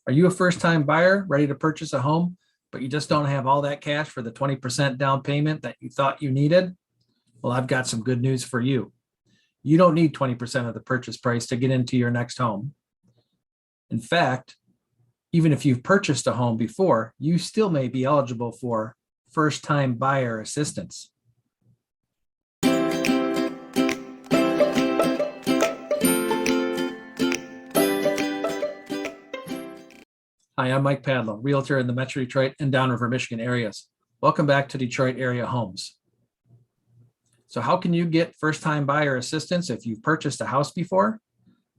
Are you a first-time buyer ready to purchase a home, but you just don't have all that cash for the 20% down payment that you thought you needed? Well, I've got some good news for you. You don't need 20% of the purchase price to get into your next home. In fact, even if you've purchased a home before, you still may be eligible for first-time buyer assistance. Hi, I'm Mike Padlo, Realtor in the Metro Detroit and Downriver Michigan areas. Welcome back to Detroit Area Homes. So how can you get first-time buyer assistance if you've purchased a house before?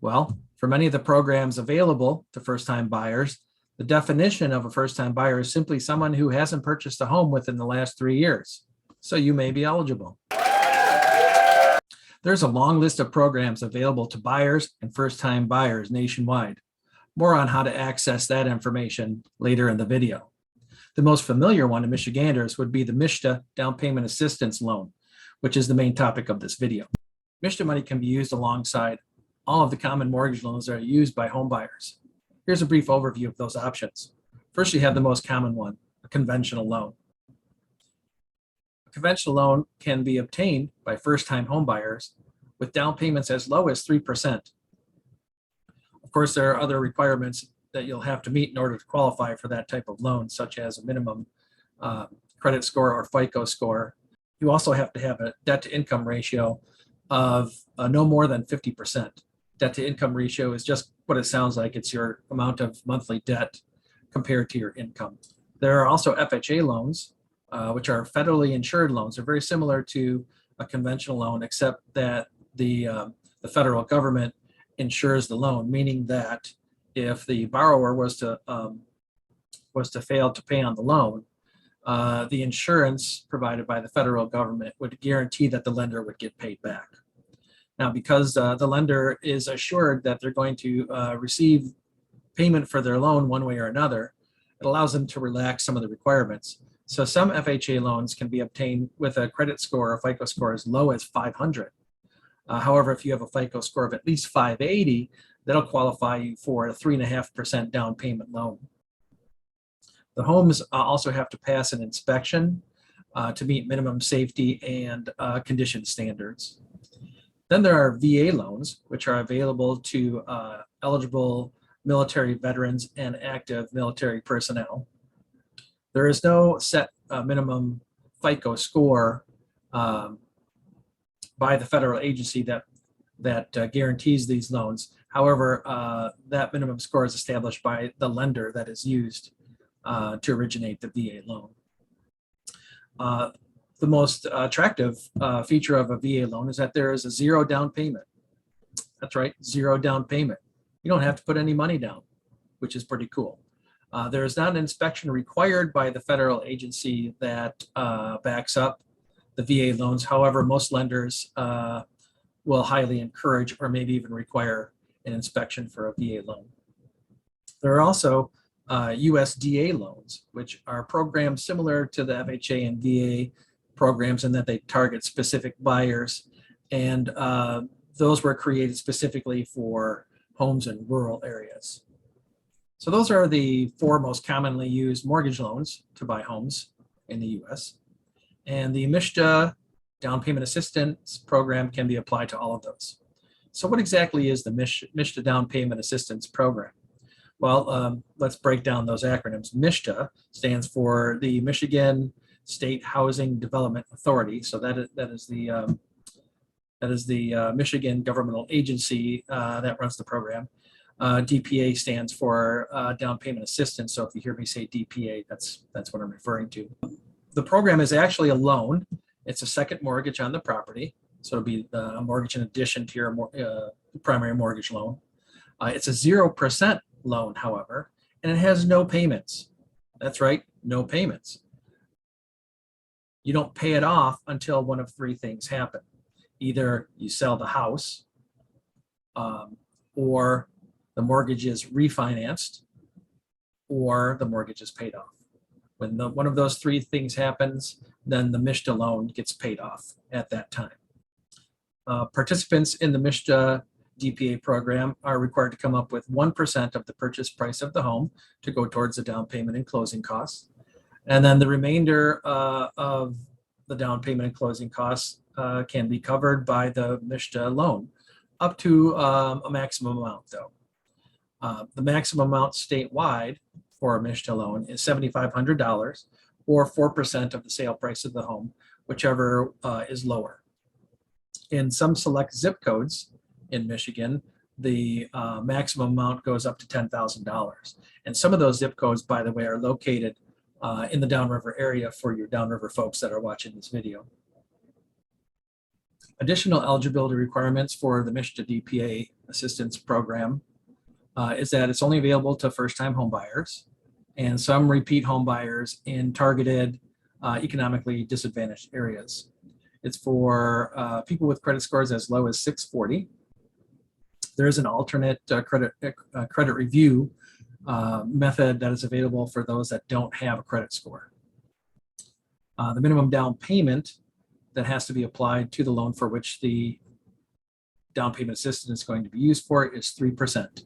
Well, for many of the programs available to first-time buyers, the definition of a first-time buyer is simply someone who hasn't purchased a home within the last 3 years. So you may be eligible. There's a long list of programs available to buyers and first-time buyers nationwide. More on how to access that information later in the video. The most familiar one to Michiganders would be the MSHDA Down Payment Assistance Loan, which is the main topic of this video. MSHDA money can be used alongside all of the common mortgage loans that are used by home buyers. Here's a brief overview of those options. First, you have the most common one, a conventional loan. A conventional loan can be obtained by first-time home buyers with down payments as low as 3%. Of course, there are other requirements that you'll have to meet in order to qualify for that type of loan, such as a minimum credit score or FICO score. You also have to have a debt-to-income ratio of no more than 50%. Debt-to-income ratio is just what it sounds like. It's your amount of monthly debt compared to your income. There are also FHA loans, which are federally insured loans. They're very similar to a conventional loan, except that the federal government insures the loan, meaning that if the borrower was to fail to pay on the loan, the insurance provided by the federal government would guarantee that the lender would get paid back. Now, because the lender is assured that they're going to receive payment for their loan one way or another, it allows them to relax some of the requirements. So some FHA loans can be obtained with a credit score or FICO score as low as 500. However, if you have a FICO score of at least 580, that'll qualify you for a 3.5% down payment loan. The homes also have to pass an inspection to meet minimum safety and condition standards. Then there are VA loans, which are available to eligible military veterans and active military personnel. There is no set minimum FICO score by the federal agency that guarantees these loans. However, that minimum score is established by the lender that is used to originate the VA loan. The most attractive feature of a VA loan is that there is a zero down payment. That's right, zero down payment. You don't have to put any money down, which is pretty cool. There is not an inspection required by the federal agency that backs up the VA loans. However, most lenders will highly encourage or maybe even require an inspection for a VA loan. There are also USDA loans, which are programs similar to the FHA and VA programs in that they target specific buyers, and those were created specifically for homes in rural areas. So those are the 4 most commonly used mortgage loans to buy homes in the U.S. And the MSHDA Down Payment Assistance Program can be applied to all of those. So what exactly is the MSHDA Down Payment Assistance Program? Well, let's break down those acronyms. MSHDA stands for the Michigan State Housing Development Authority. So that is the Michigan governmental agency that runs the program. DPA stands for down payment assistance. So if you hear me say DPA, that's what I'm referring to. The program is actually a loan. It's a second mortgage on the property. So it'll be a mortgage in addition to your primary mortgage loan. It's a 0% loan, however, and it has no payments. That's right, no payments. You don't pay it off until one of 3 things happen. Either you sell the house, or the mortgage is refinanced, or the mortgage is paid off. When one of those 3 things happens, then the MSHDA loan gets paid off at that time. Participants in the MSHDA DPA program are required to come up with 1% of the purchase price of the home to go towards the down payment and closing costs. And then the remainder of the down payment and closing costs can be covered by the MSHDA loan, up to a maximum amount though. The maximum amount statewide for a MSHDA loan is $7,500 or 4% of the sale price of the home, whichever is lower. In some select zip codes in Michigan, the maximum amount goes up to $10,000. And some of those zip codes, by the way, are located in the Downriver area for your Downriver folks that are watching this video. Additional eligibility requirements for the MSHDA DPA assistance program is that it's only available to first-time home buyers and some repeat home buyers in targeted economically disadvantaged areas. It's for people with credit scores as low as 640. There's an alternate credit review method that is available for those that don't have a credit score. The minimum down payment that has to be applied to the loan for which the down payment assistance is going to be used for is 3%.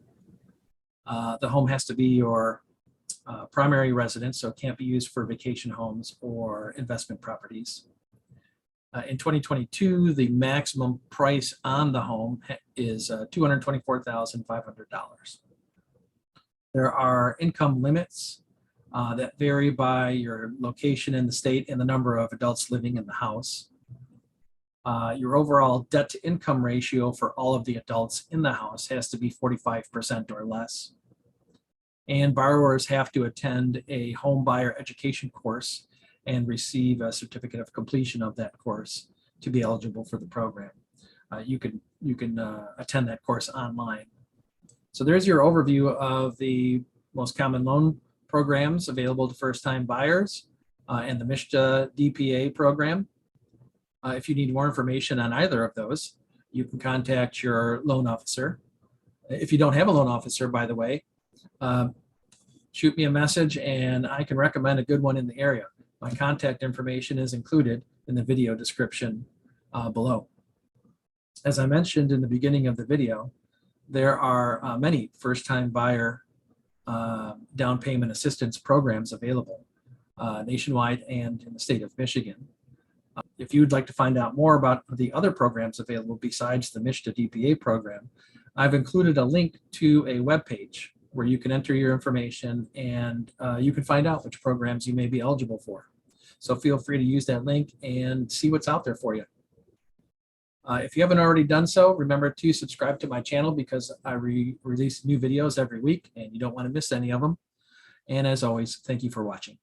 The home has to be your primary residence, so it can't be used for vacation homes or investment properties. In 2022, the maximum price on the home is $224,500. There are income limits that vary by your location in the state and the number of adults living in the house. Your overall debt to income ratio for all of the adults in the house has to be 45% or less. And borrowers have to attend a home buyer education course and receive a certificate of completion of that course to be eligible for the program. You can attend that course online. So there's your overview of the most common loan programs available to first-time buyers and the MSHDA DPA program. If you need more information on either of those, you can contact your loan officer. If you don't have a loan officer, by the way, shoot me a message and I can recommend a good one in the area. My contact information is included in the video description below. As I mentioned in the beginning of the video, there are many first-time buyer down payment assistance programs available nationwide and in the state of Michigan. If you'd like to find out more about the other programs available besides the MSHDA DPA program, I've included a link to a webpage where you can enter your information and you can find out which programs you may be eligible for. So feel free to use that link and see what's out there for you. If you haven't already done so, remember to subscribe to my channel because I release new videos every week and you don't want to miss any of them. And as always, thank you for watching.